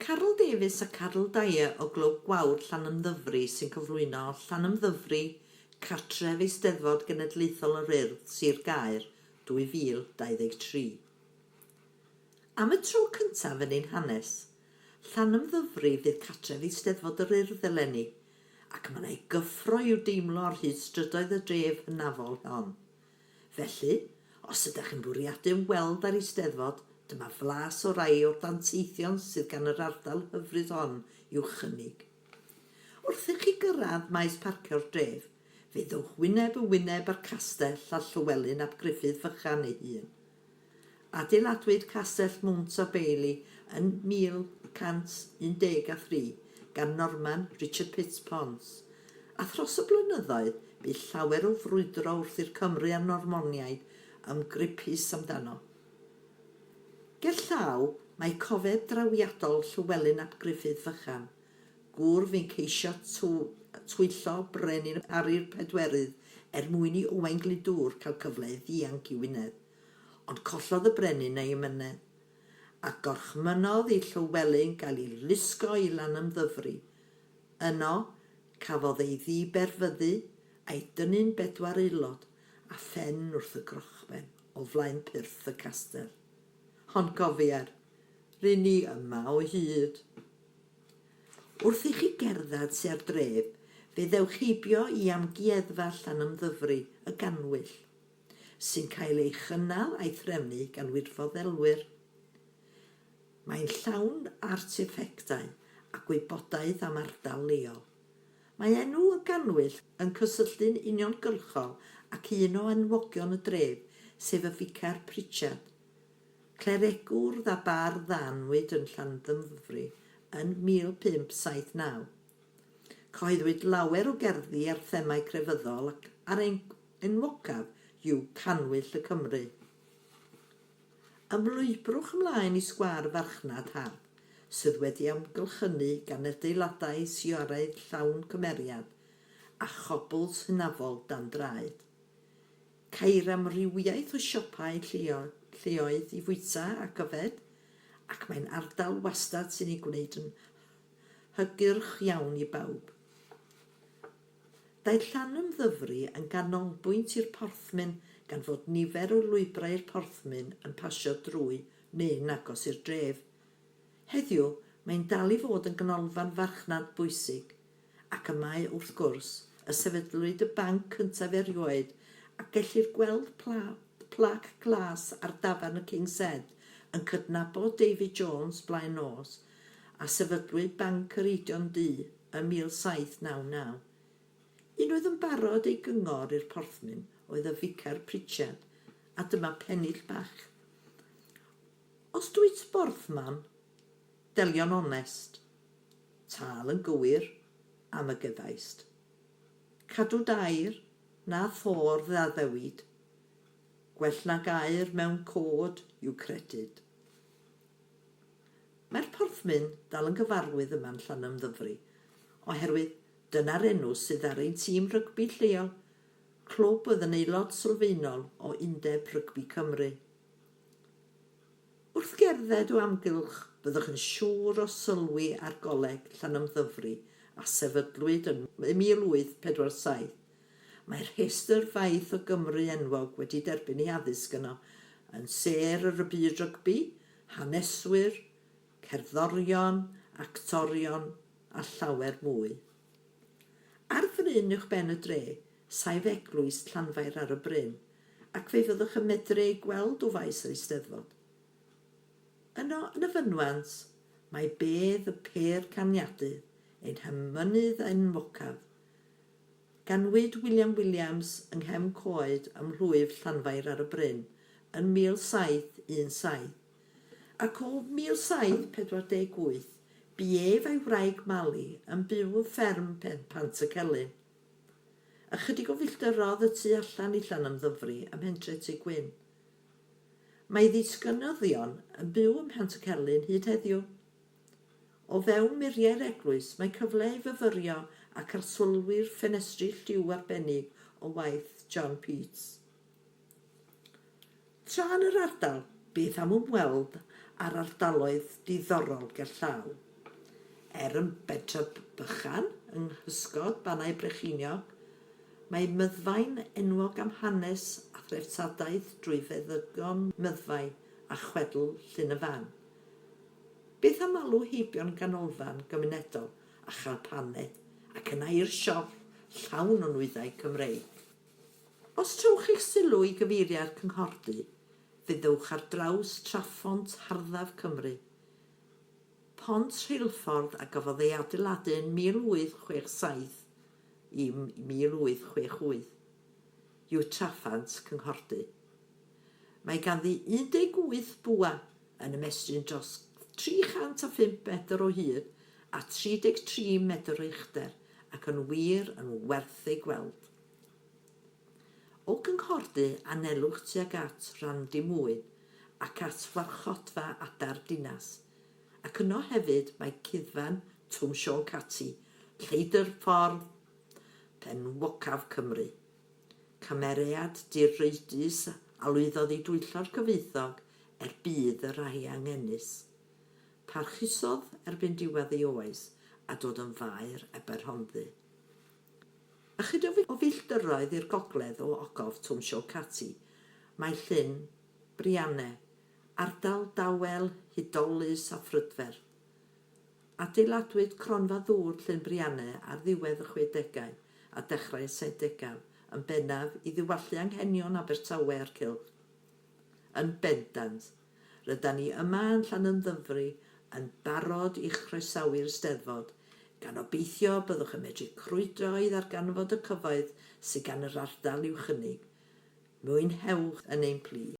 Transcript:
Davies a Dyer o Glwb Gwawr Llanymddyfri sy'n cyflwyno Llanymddyfri, Cartref Eisteddfod Genedlaethol yr Urdd, Sir Gaer, 2023. Am y tro cyntaf yn ein hanes, Llanymddyfri fydd Cartref Eisteddfod yr Urdd eleni, ac mae'n ei gyffro i'w deimlo ar hyd strydoedd y dref hynafol hon. Felly, os ydych chi'n bwriadu weld ar Eisteddfod, dyma flas o rai o'r danteithion sydd gan yr ardal hyfryd hon i'w chynnig. Wrth i chi gyrraedd maes parcio'r dref, fe ddowch wyneb yn wyneb ar castell a Llywelyn ap Gruffydd fychan ei hun. Adeiladwyd castell Mount o Bailey yn 1113 gan Norman Richard Pitts-Pons, a thros y blynyddoedd bu llawer o frwydro wrth i'r Cymru a Normoniaid ymgripus amdano. Gerllaw, mae cofeb drawiadol Llywelyn ap Gruffydd fychan, gŵr fi'n ceisio twyllo brenin Ari'r Pedwerydd mwyn i Owain Glyndŵr cael cyfle ddianc i Wynedd, ond collodd y brenin ei ymynedd, a gorchmynodd i Llywelyn gael ei lusgo i Llanymddyfri. Yno, cafodd ei ddiberfyddu a'i dynnu'n 4 aelod a phen wrth y grochben o flaen pyrth y castell. Ond cofier, rydyn ni yma o hyd. Wrth i chi gerdded sy'r dref, fe ddewch heibio i amgueddfa Llanymddyfri y Ganwyll, sy'n cael ei chynnal a'i threfnu gan wirfoddelwyr. Mae'n llawn arteffectau a gwybodaeth am ardal leol. Mae enw y Ganwyll yn cysylltu'n uniongyrchol ac un o enwogion y dref, sef y Vicar Pritchard, cleregwr a bar ddanwyd yn Llanymddyfri yn 1579. Cyhoeddwyd lawer o gerddi ar themau crefyddol ac ar enwocaf yw Canwyll y Cymru. Ymlwybrwch ymlaen i sgwâr farchnad hardd, sydd wedi amgylchynu gan adeiladau sioraidd llawn cymeriad a chobls hynafol dan draed. Cair amrywiaeth o siopau lleoedd i fwyta ac yfed, ac mae'n ardal wastad sy'n ei gwneud yn hygyrch iawn i bawb. Daeth Llanymddyfri yn ganolbwynt i'r porthmyn gan fod nifer o lwybrau'r porthmyn yn pasio drwy neu'n agos i'r dref. Heddiw, mae'n dal i fod yn ganolfan farchnad bwysig, ac yma wrth gwrs y sefydlwyd y banc cyntaf erioed ac gellir gweld plac glas ar dafarn y King's Head yn cydnabod David Jones blaen nos a sefydlwyd Banc yr Eidion Du yn 1799. Unwaith yn barod ei gyngor i'r porthmyn oedd y Vicar Pritchard a dyma pennill bach. Os dwyt borthman, delion onest, tal yn gywir am y gyfaist. Cadw dair na ffordd a ddewid, gwell na gair mewn cod i'w credyd. Mae'r porthmyn dal yn gyfarwydd yma'n Llanymddyfri, oherwydd dyna'r enw sydd ar ein tîm rygbi lleol, clwb oedd yn aelod sylfaenol o Undeb Rygbi Cymru. Wrth gerdded o amgylch, byddwch yn siŵr o sylwi ar goleg Llanymddyfri a sefydlwyd yn 1847. Mae'r rhestr faith o Gymru enwog wedi derbyn ei addysg yno yn ser yr y byd rygbi, haneswyr, cerddorion, actorion a llawer mwy. Ar fryn uwchben y dre, saif eglwys Llanfair ar y bryn, ac fe fyddwch yn medru ei gweld o faes yr Eisteddfod. Yno yn y fynwant, mae bedd y per caniadydd, ein hymynydd enwocaf, ganwyd William Williams yng nghefn coed ym mhlwyf Llanfair ar y bryn yn 1717, ac o 1748 bu ef a'i wraig Mali yn byw y fferm Pant y Celyn. Ychydig o filltirodd y tu allan i Llanymddyfri ym Mhentre Ty Gwyn. Mae ddisgynyddion yn byw ym Mhant y Celyn hyd heddiw. O fewn muriau'r eglwys mae cyfle i fyfyrio ac arsylwyr ffenestri lliw arbennig o waith John Peets. Tra yn yr ardal, beth am ymweld ar ardaloedd diddorol gerllaw. Yn Betra Bychan, yng Nghysgod Banau Brycheiniog, mae myddfau'n enwog am hanes a threftadaeth drwy feddygon myddfau a chwedl Llyn y Fan. Beth am alw heibion ganolfan gymunedol a chalpanau ac yn air siop llawn o nwyddau Cymreig. Os trowch eich sylw i gyfeiriad cynghordy, fyddwch ar draws traffont harddaf Cymru. Pont rheilffordd a gafodd ei adeiladu yn 1867 i 1868 yw traffant cynghordy. Mae ganddi 18 bwa yn ymestyn dros 305 metr o hyd a 33 metr o uchder ac yn wir yn werth ei gweld. O gynghordy anelwch tuag at Llanymddyfri ac at warchodfa adar dinas, ac yno hefyd mae Cyddfan Twm Sio Cati, Lleidr Ffordd Penwocaf Cymru. Cymeriad dirreidus a lwyddodd i dwyllo'r cyfoethog bydd y rai angenus. Parchusodd erbyn diwedd ei oes a dod yn faer Eberhonddu. Ychydig o filltiroedd i'r gogledd o ogof Twm Sio Cati, mae Llyn, Brianne, ardal dawel, hudolus a ffrydfer. Adeiladwyd cronfa ddŵr Llyn Brianne ar ddiwedd y 60au a dechrau'r 70au yn bennaf i ddiwallu anghenion Abertawe a'r Cylch. Yn bendant, rydyn ni yma yn Llanymddyfri yn barod i chroesawu'r Eisteddfod, gan obeithio byddwch yn medru crwydro i ddarganfod y cyfoedd sydd gan yr ardal i'w chynnig. Mwynhewch yn ein plith.